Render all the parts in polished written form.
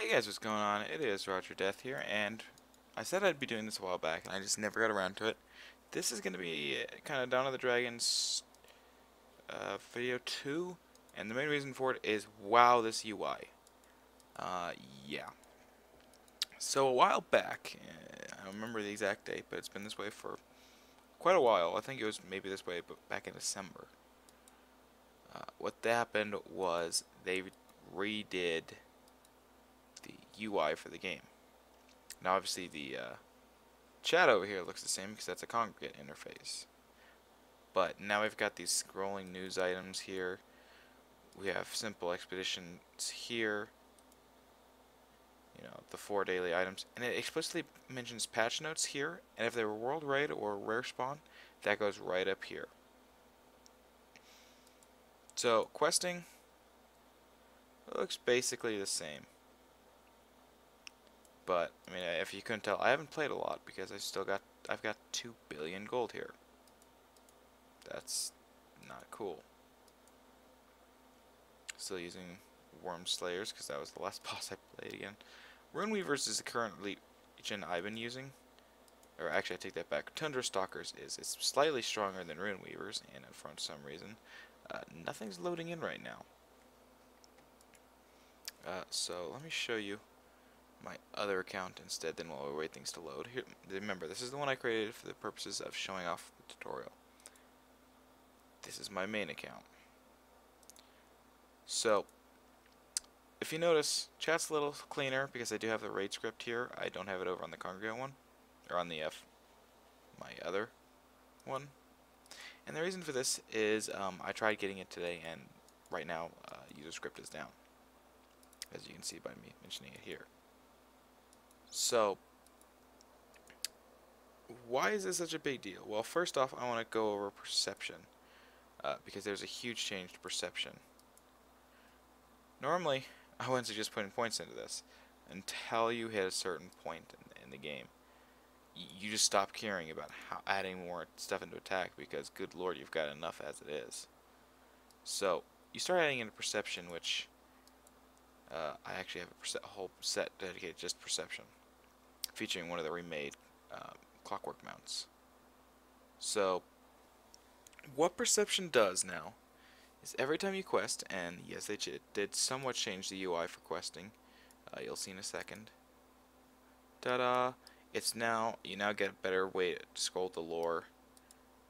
Hey guys, what's going on? It is RogerDeath here, and I said I'd be doing this a while back, and I just never got around to it. This is going to be kind of Dawn of the Dragons video 2, and the main reason for it is, wow, this UI. Uh, yeah. So a while back, I don't remember the exact date, but it's been this way for quite a while. I think it was maybe this way, but back in December. What happened was they redid the UI for the game. Now, obviously, the chat over here looks the same because that's a congregate interface. But now we've got these scrolling news items here. We have simple expeditions here. You know, the 4 daily items. And it explicitly mentions patch notes here. And if they were world raid or rare spawn, that goes right up here. So, questing looks basically the same. But, I mean, if you couldn't tell, I haven't played a lot because I've got 2 billion gold here. That's not cool. Still using Worm Slayers because that was the last boss I played again. Rune Weavers is the current legion I've been using. Or actually, I take that back. Tundra Stalkers is slightly stronger than Rune Weavers, and for some reason, nothing's loading in right now. So let me show you my other account instead. Then while we wait things to load, here. Remember, this is the one I created for the purposes of showing off the tutorial. This is my main account. So, if you notice, chat's a little cleaner because I do have the raid script here. I don't have it over on the congregate one, or on the my other one. And the reason for this is I tried getting it today, and right now user script is down, as you can see by me mentioning it here. So, why is this such a big deal? Well, first off, I want to go over perception, because there's a huge change to perception. Normally, I wouldn't suggest putting points into this until you hit a certain point in the game. You just stop caring about adding more stuff into attack because, good lord, you've got enough as it is. So, you start adding into perception, which I actually have a whole set dedicated just to perception, featuring one of the remade clockwork mounts. So, what perception does now is every time you quest, and yes, they did somewhat change the UI for questing. You'll see in a second. Ta-da! It's now, you now get a better way to scroll the lore.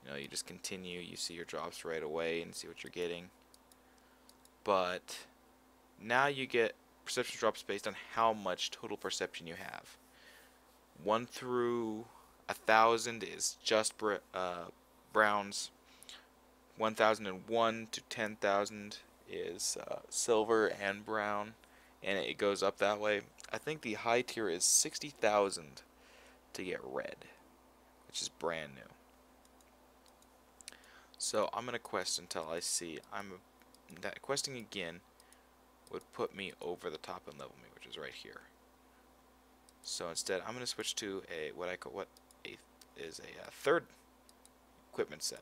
You know, you just continue, you see your drops right away and see what you're getting. But now you get perception drops based on how much total perception you have. 1 through 1,000 is just browns. 1,001 to 10,000 is silver and brown, and it goes up that way. I think the high tier is 60,000 to get red, which is brand new. So I'm gonna quest until I see that questing again would put me over the top and level me, which is right here. So instead, I'm gonna switch to what is a third equipment set.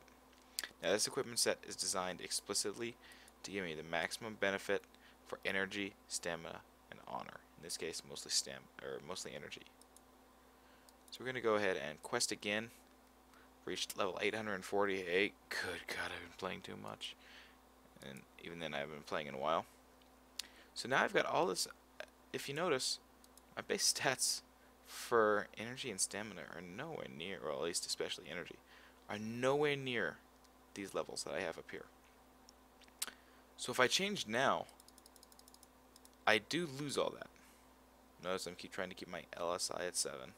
Now, this equipment set is designed explicitly to give me the maximum benefit for energy, stamina, and honor. In this case, mostly energy. So we're going to go ahead and quest again. Reached level 848. Good God, I've been playing too much. And even then, I haven't been playing in a while. So now I've got all this. If you notice, my base stats for energy and stamina are nowhere near, or at least especially energy, are nowhere near these levels that I have up here. So if I change now, I do lose all that. Notice I'm trying to keep my LSI at 7.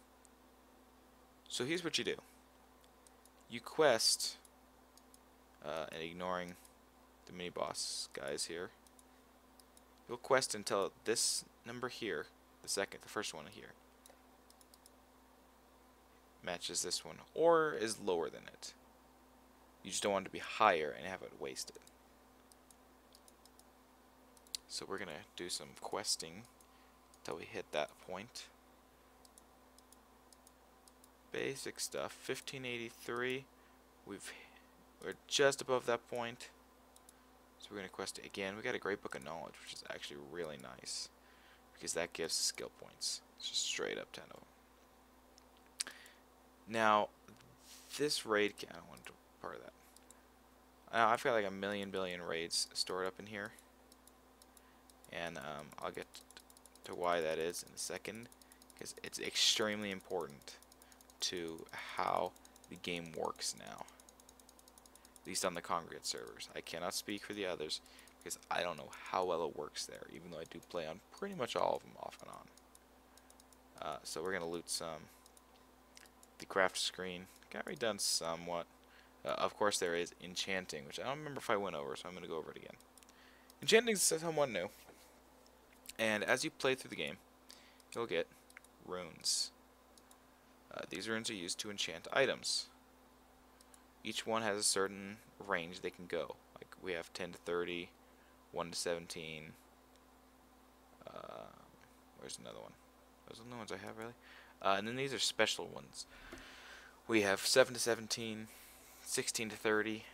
So here's what you do. You quest, and ignoring the mini boss guys here, you'll quest until this number here, the first one here, matches this one, or is lower than it. You just don't want it to be higher and have it wasted. So we're going to do some questing until we hit that point. Basic stuff. 1583. We're just above that point. So we're going to quest it again. We got a great book of knowledge, which is actually really nice. because that gives skill points. It's just straight up 10 of them. Now, this raid, I don't want to be part of that. I've got like a million billion raids stored up in here, and I'll get to why that is in a second, because it's extremely important to how the game works now, at least on the congregate servers. I cannot speak for the others because I don't know how well it works there, even though I do play on pretty much all of them off and on. So we're gonna loot some. The craft screen got redone somewhat. Of course, there is Enchanting, which I don't remember if I went over, so I'm gonna go over it again. Enchanting is somewhat new, and as you play through the game, you'll get runes. These runes are used to enchant items. Each one has a certain range they can go. Like we have 10 to 30, 1 to 17. Where's another one? Those are the ones I have, really. And then these are special ones. We have 7 to 17, 16 to 30,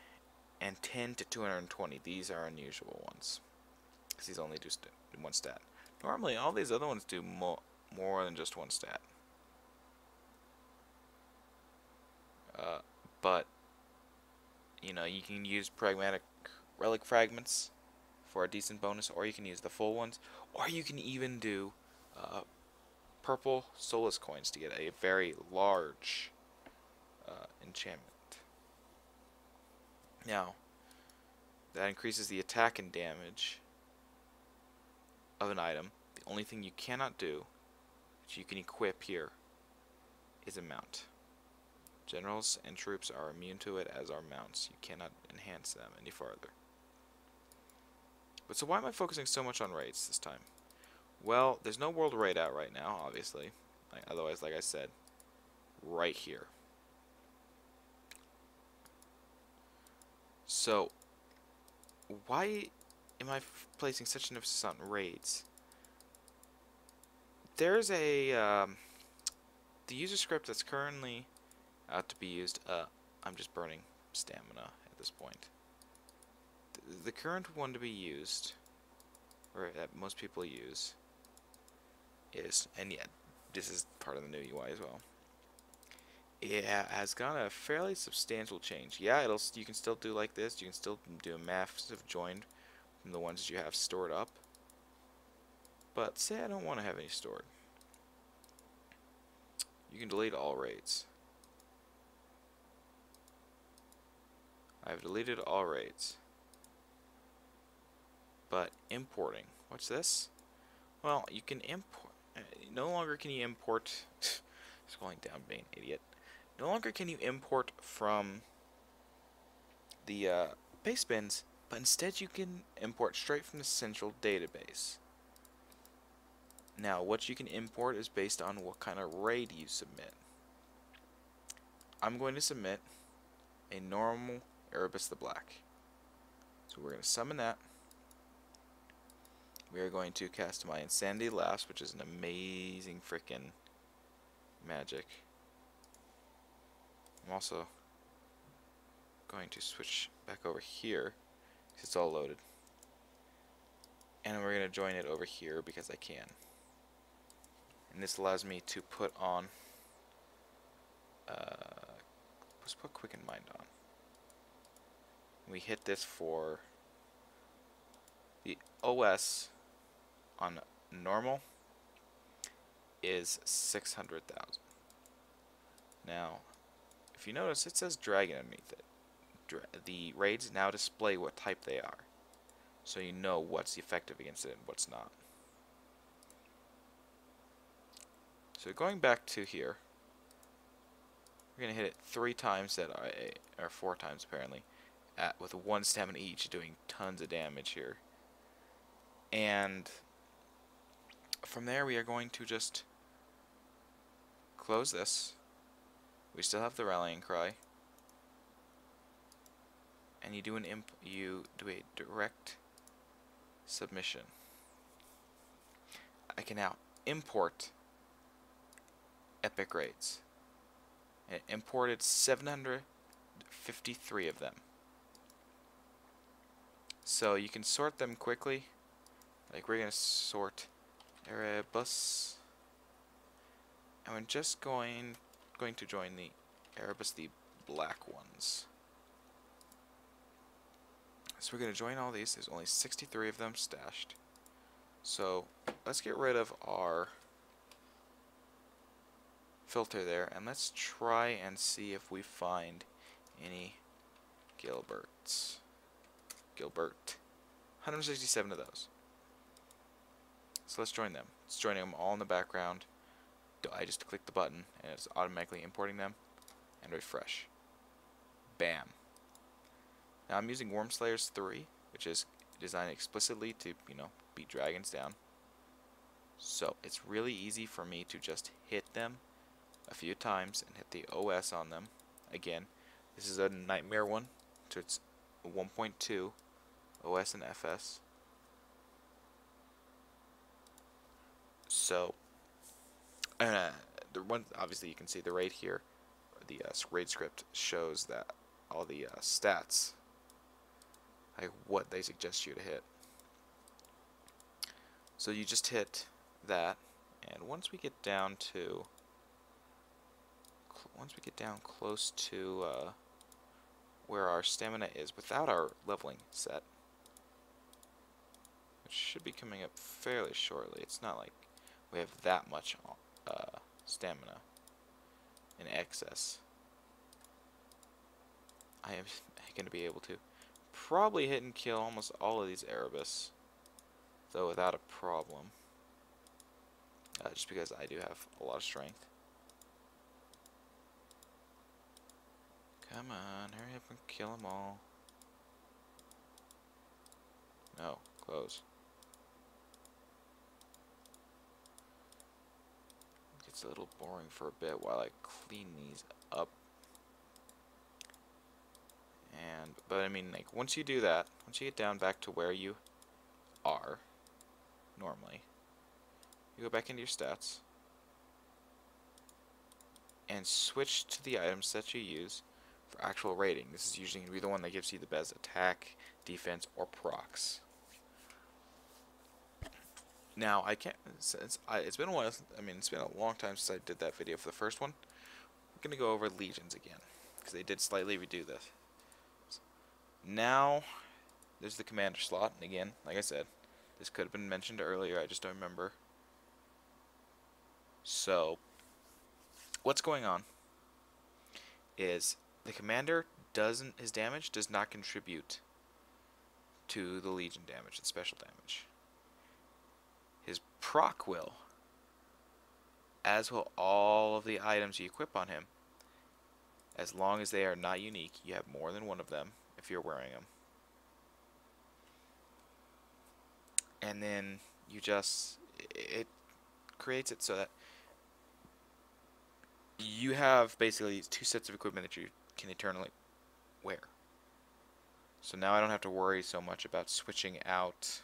and 10 to 220. These are unusual ones, because these only do one stat. Normally, all these other ones do more than just one stat. But you know, you can use pragmatic relic fragments for a decent bonus, or you can use the full ones, or you can even do purple Solus coins to get a very large enchantment. Now, that increases the attack and damage of an item. The only thing you cannot do, which you can equip here, is a mount. Generals and troops are immune to it, as are mounts. You cannot enhance them any farther. But so why am I focusing so much on raids this time? Well, there's no world raid out right now, obviously. Otherwise, like I said, right here. So, why am I placing such an emphasis on raids? There's a the user script that's currently out to be used. I'm just burning stamina at this point. The current one to be used, or that most people use, is, and yeah, this is part of the new UI as well. It has got a fairly substantial change. Yeah, you can still do like this. You can still do a massive join from the ones that you have stored up. But say I don't want to have any stored. You can delete all raids. I've deleted all raids. But importing, what's this? Well, you can import. No longer can you import. Scrolling down, being an idiot. No longer can you import from the base bins, but instead you can import straight from the central database. Now, what you can import is based on what kind of raid you submit. I'm going to submit a normal Erebus the Black. So we're going to summon that. We are going to cast my Insanity Laughs, which is an amazing frickin' magic. I'm also going to switch back over here, because it's all loaded. And we're going to join it over here because I can. And this allows me to put on, let's put Quicken Mind on. We hit this for the OS on normal is 600,000. Now, if you notice, it says dragon underneath it. The raids now display what type they are, so you know what's effective against it and what's not. So going back to here, we're going to hit it 3 times or 4 times apparently, with 1 stamina each, doing tons of damage here. And from there we are going to just close this. We still have the rallying cry. And you do a direct submission. I can now import epic raids. And it imported 753 of them. So you can sort them quickly. Like we're gonna sort Erebus. And we're just going to join the Erebus, the black ones. So we're going to join all these. There's only 63 of them stashed. So let's get rid of our filter there, and let's try and see if we find any Gilberts. Gilbert. 167 of those. So let's join them. It's joining them all in the background. I just click the button and it's automatically importing them, and refresh. Bam. Now I'm using Worm Slayers 3, which is designed explicitly to, beat dragons down. So it's really easy for me to just hit them a few times and hit the OS on them. Again, this is a nightmare one, so it's 1.2 OS and FS. So, the one, obviously you can see the raid here, the raid script shows that all the stats, like what they suggest you to hit. So you just hit that, and once we get down close to where our stamina is without our leveling set, which should be coming up fairly shortly. It's not like we have that much stamina in excess. I am going to be able to probably hit and kill almost all of these Erebus, though without a problem, just because I do have a lot of strength. Come on, hurry up and kill them all. No, close. It's a little boring for a bit while I clean these up. But I mean, like, once you do that, once you get down back to where you are normally, you go back into your stats and switch to the items that you use for actual rating. This is usually going to be the one that gives you the best attack, defense, or procs. Now, I can't, it's been a while, it's been a long time since I did that video for the first one. We're going to go over legions again, because they did slightly redo this. Now, there's the commander slot, and again, like I said, this could have been mentioned earlier, I just don't remember. So, what's going on is the commander his damage does not contribute to the legion damage, the special damage. His proc will, as will all of the items you equip on him, as long as they are not unique. You have more than one of them if you're wearing them. And then you it creates it so that you have basically two sets of equipment that you can eternally wear. So now I don't have to worry so much about switching out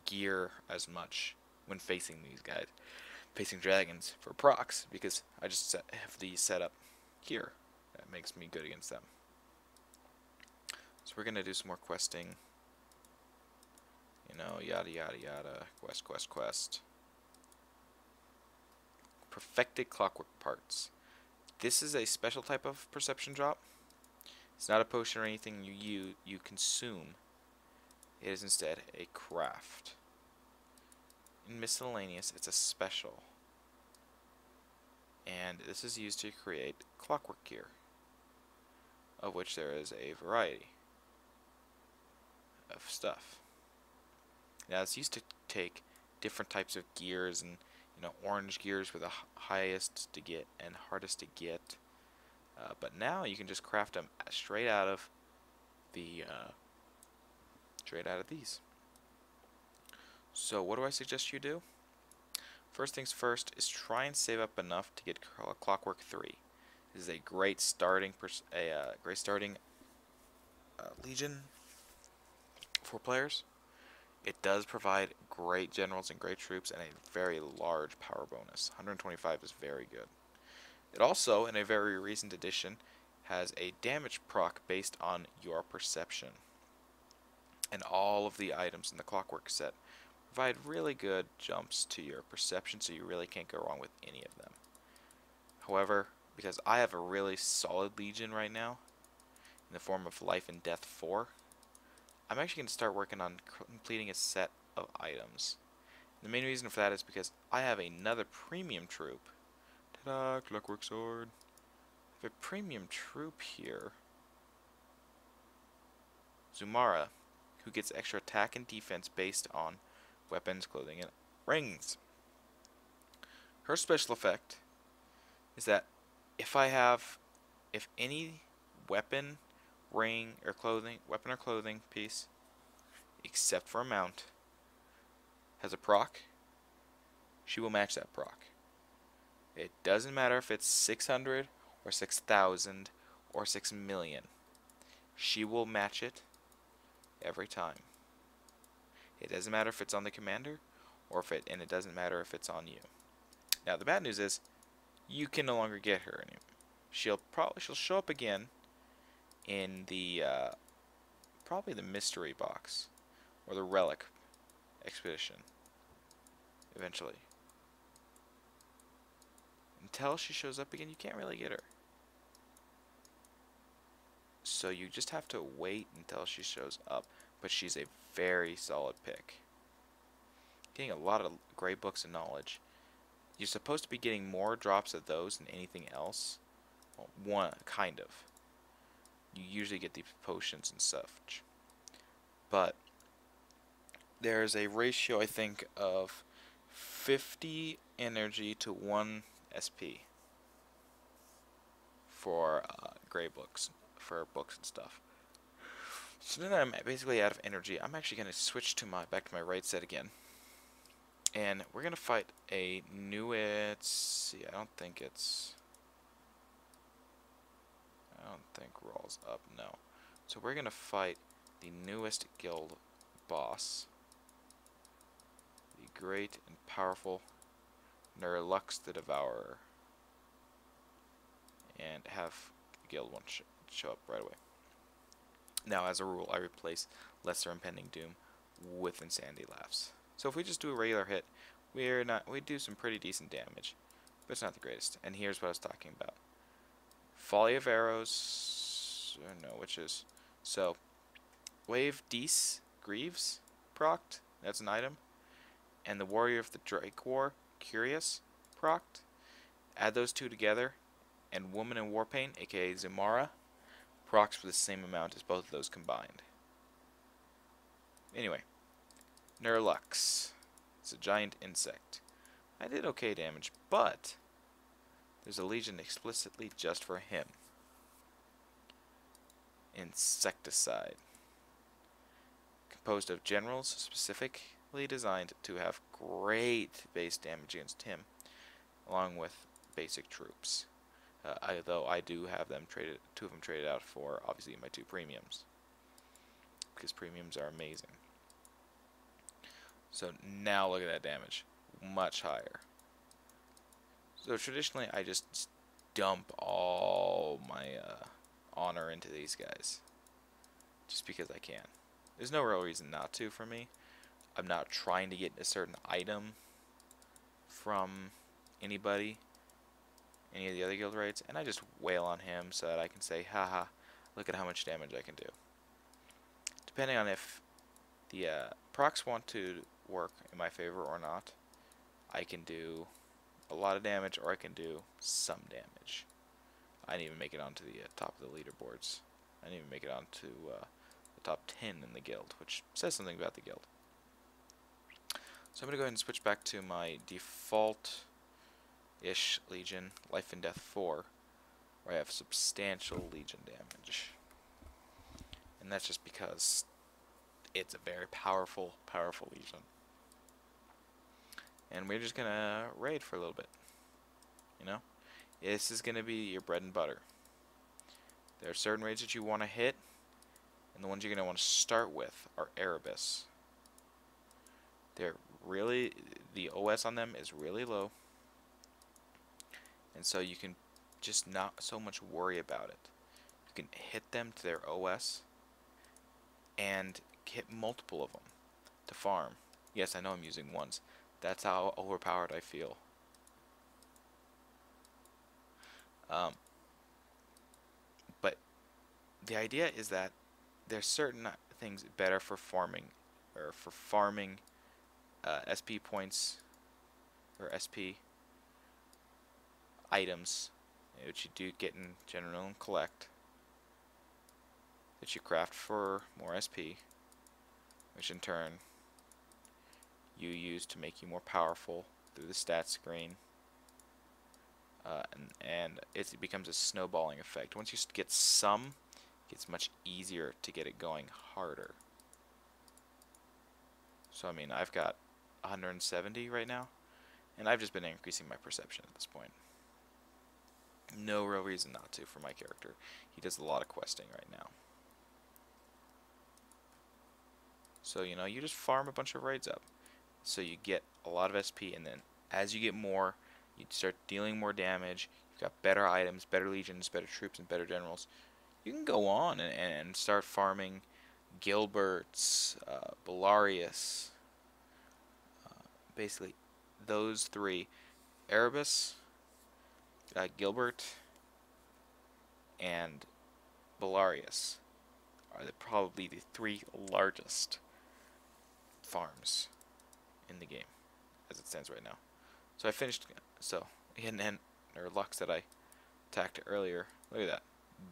gear as much when facing these guys, facing dragons for procs, because I just have these set up here. That makes me good against them. So we're gonna do some more questing. Yada yada yada. Quest. Perfected clockwork parts. This is a special type of perception drop. It's not a potion or anything you consume. It is instead a craft. In miscellaneous, it's a special. And this is used to create clockwork gear, of which there is a variety of stuff. Now it's used to take different types of gears, and orange gears were the highest to get and hardest to get. But now you can just craft them straight out of these. So what do I suggest you do? First things first is try and save up enough to get Clockwork 3. This is a great starting legion for players. It does provide great generals and great troops and a very large power bonus. 125 is very good. It also, in a very recent edition, has a damage proc based on your perception. And all of the items in the Clockwork set provide really good jumps to your perception, so you really can't go wrong with any of them. However, because I have a really solid Legion right now, in the form of Life and Death 4, I'm actually going to start working on completing a set of items. The main reason for that is because I have another premium troop. Ta-da! Clockwork Sword. I have a premium troop here. Zumara, who gets extra attack and defense based on weapons, clothing, and rings. Her special effect is that if any weapon, ring, or clothing piece, except for a mount, has a proc, she will match that proc. It doesn't matter if it's 600 or 6,000 or 6 million. She will match it every time. It doesn't matter if it's on the commander and it doesn't matter if it's on you. Now the bad news is you can no longer get her anymore. She'll show up again in the probably the mystery box or the relic expedition eventually. Until she shows up again, you can't really get her. So you just have to wait until she shows up. But she's a very solid pick. Getting a lot of gray books and knowledge. You're supposed to be getting more drops of those than anything else. Well, one, kind of. You usually get the potions and such. But there's a ratio, I think, of 50 energy to 1 SP for gray books, for books and stuff. So then I'm basically out of energy. I'm actually going to switch to back to my right set again. And we're going to fight a new, I don't think Rawl's up, no. So we're going to fight the newest guild boss. The great and powerful Nerlux the Devourer. And have the guild one show up right away. Now, as a rule, I replace Lesser Impending Doom with Insanity Laughs. So if we just do a regular hit, we do some pretty decent damage, but it's not the greatest. And here's what I was talking about. Folly of Arrows, so Wave Dees Greaves procced, that's an item, and the Warrior of the Drake War, Curious, procced. Add those two together, and Woman in Warpaint, aka Zumara, procs for the same amount as both of those combined. Anyway, Nerlux. It's a giant insect. I did okay damage, but there's a legion explicitly just for him. Insecticide. Composed of generals specifically designed to have great base damage against him, along with basic troops. Though I do have them traded, 2 of them traded out for obviously my 2 premiums, because premiums are amazing. So now look at that damage, much higher. So traditionally I just dump all my honor into these guys, just because I can. There's no real reason not to for me. I'm not trying to get a certain item from anybody, any of the other guild raids, and I just wail on him so that I can say, haha, look at how much damage I can do. Depending on if the procs want to work in my favor or not, I can do a lot of damage or I can do some damage. I didn't even make it onto the top of the leaderboards. I didn't even make it onto the top 10 in the guild, which says something about the guild. So I'm going to go ahead and switch back to my default-ish Legion, Life and Death 4, where I have substantial Legion damage. And that's just because it's a very powerful Legion. And we're just going to raid for a little bit. You know? This is going to be your bread and butter. There are certain raids that you want to hit, and the ones you're going to want to start with are Erebus. They're really, the OS on them is really low, and so you can just not so much worry about it. You can hit them to their OS and hit multiple of them to farm. Yes, I know I'm using ones. That's how overpowered I feel. Um, but the idea is that there's certain things better for farming, or for farming SP points, or SP items, which you do get in general and collect, that you craft for more SP, which in turn you use to make you more powerful through the stat screen. And it becomes a snowballing effect. Once you get some, it gets much easier to get it going harder. So I mean, I've got 170 right now, and I've just been increasing my perception at this point. No real reason not to for my character. He does a lot of questing right now. So, you know, you just farm a bunch of raids up. So you get a lot of SP, and then as you get more, you start dealing more damage. You've got better items, better legions, better troops, and better generals. You can go on and start farming Gilberts, Belarius, basically those three. Erebus, Gilbert, and Belarius are probably the three largest farms in the game as it stands right now. So I finished. So and or Lux that I attacked earlier. Look at that.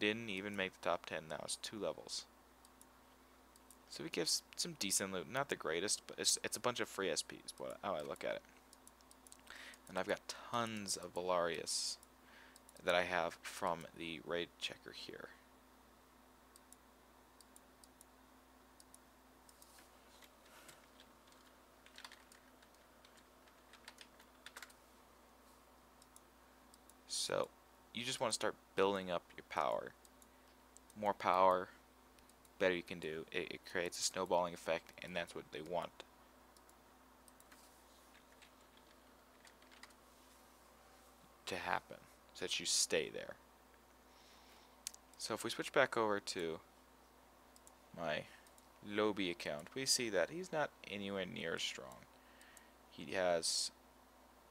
Didn't even make the top 10. Now it's 2 levels. So we give some decent loot. Not the greatest, but it's a bunch of free SPs. How I look at it. And I've got tons of Belarius that I have from the raid checker here. So you just want to start building up your power. More power, better you can do. It creates a snowballing effect, and that's what they want. To happen, so that you stay there. So if we switch back over to my Lobby account, we see that he's not anywhere near as strong. He has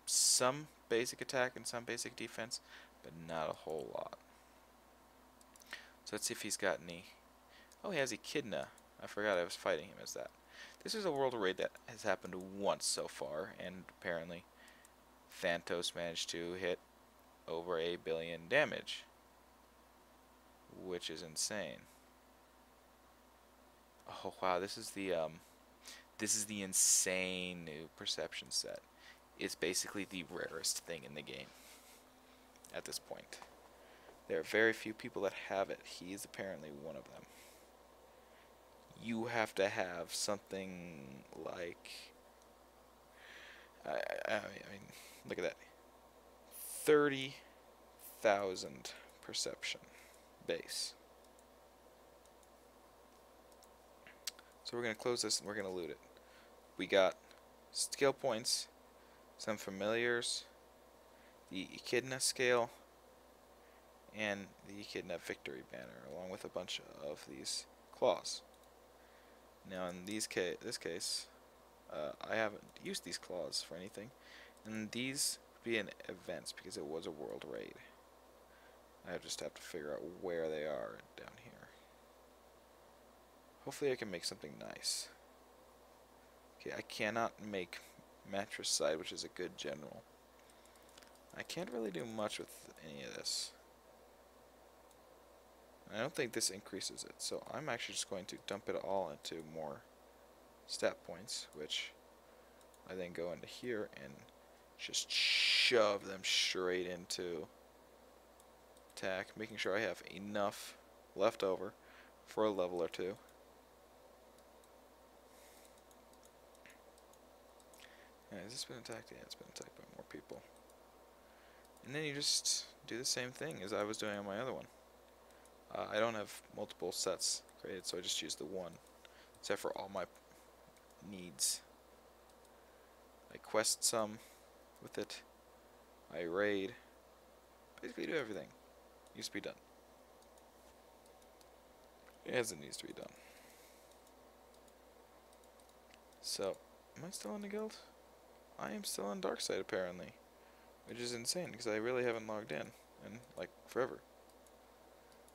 some basic attack and some basic defense, but not a whole lot. So let's see if he's got any. Oh, he has Echidna. I forgot I was fighting him as that. This is a world raid that has happened once so far, and apparently Thantos managed to hit over 1 billion damage, which is insane. Oh wow, this is the insane new perception set. It's basically the rarest thing in the game at this point. There are very few people that have it. He is apparently one of them. You have to have something like I mean, look at that. 30,000 perception base. So we're going to close this and we're going to loot it. We got skill points, some familiars, the Echidna scale, and the Echidna victory banner, along with a bunch of these claws. Now in this case, I haven't used these claws for anything, and these would be in events because it was a world raid. I just have to figure out where they are down here. Hopefully I can make something nice. Okay, I cannot make matricide, which is a good general. I can't really do much with any of this. I don't think this increases it, so I'm actually just going to dump it all into more stat points, which I then go into here and just shove them straight into attack, making sure I have enough left over for a level or two. Has this been attacked? Yeah, it's been attacked by more people. And then you just do the same thing as I was doing on my other one. I don't have multiple sets created, so I just use the one, except for all my needs. I quest some with it. I raid. Basically do everything. Needs to be done. As it needs to be done. So, Am I still in the guild? I am still on dark side apparently, which is insane because I really haven't logged in like forever.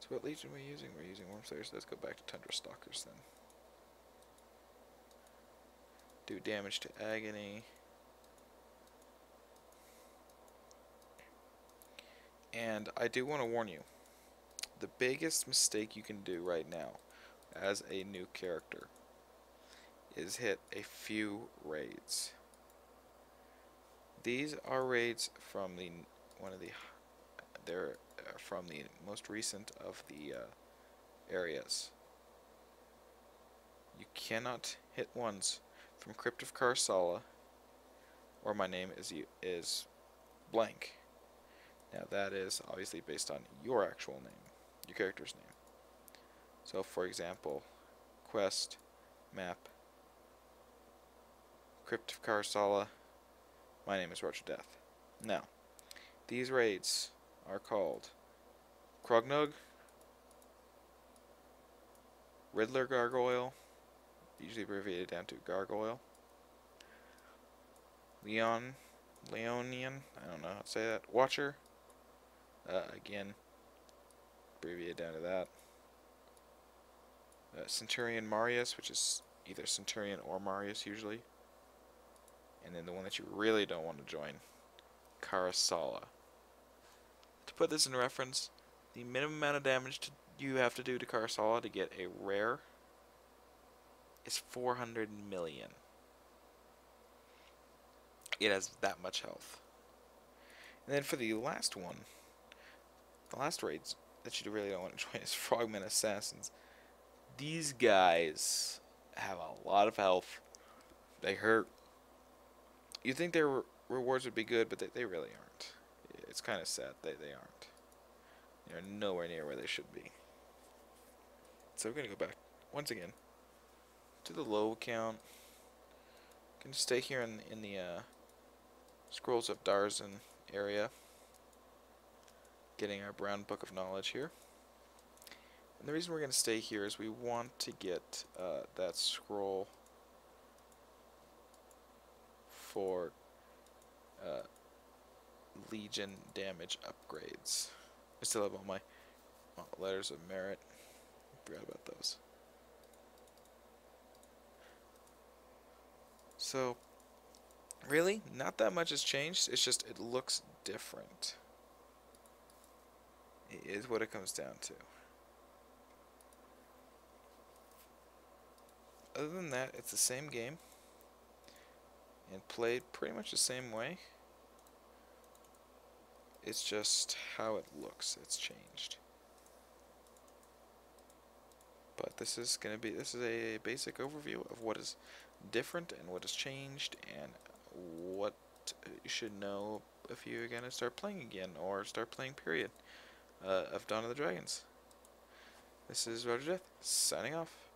So what legion are we using? We're using Wormslayers. Let's go back to Tundra Stalkers then. Do damage to Agony. And I do want to warn you, the biggest mistake you can do right now as a new character is hit a few raids. These are raids from they're from the most recent of the areas. You cannot hit ones from Crypt of Karsala or my name is blank. Now that is obviously based on your actual name, your character's name. So for example, quest, map, Crypt of Karsala, my name is RogerDeath. Now, these raids are called Krognog, Riddler Gargoyle, usually abbreviated down to Gargoyle, Leonian, I don't know how to say that, Watcher, again, abbreviated down to that, Centurion Marius, which is either Centurion or Marius usually, and then the one that you really don't want to join, Karsala. To put this in reference, the minimum amount of damage you have to do to Karsala to get a rare is 400 million. It has that much health. And then for the last one, the last raids that you really don't want to join is Frogmen Assassins. These guys have a lot of health. They hurt. You'd think their rewards would be good, but they really aren't. It's kind of sad they aren't. They're nowhere near where they should be. So we're going to go back, once again, to the low account. Going to stay here in the Scrolls of Darzan area. Getting our brown book of knowledge here. And the reason we're going to stay here is we want to get that scroll for Legion damage upgrades. I still have all my letters of merit. Forgot about those. So, really, not that much has changed. It's just it looks different. It is what it comes down to. Other than that, it's the same game and played pretty much the same way. It's just how it looks. It's changed. But this is a basic overview of what is different and what has changed and what you should know if you're gonna start playing again or start playing period of Dawn of the Dragons. This is RogerDeath signing off.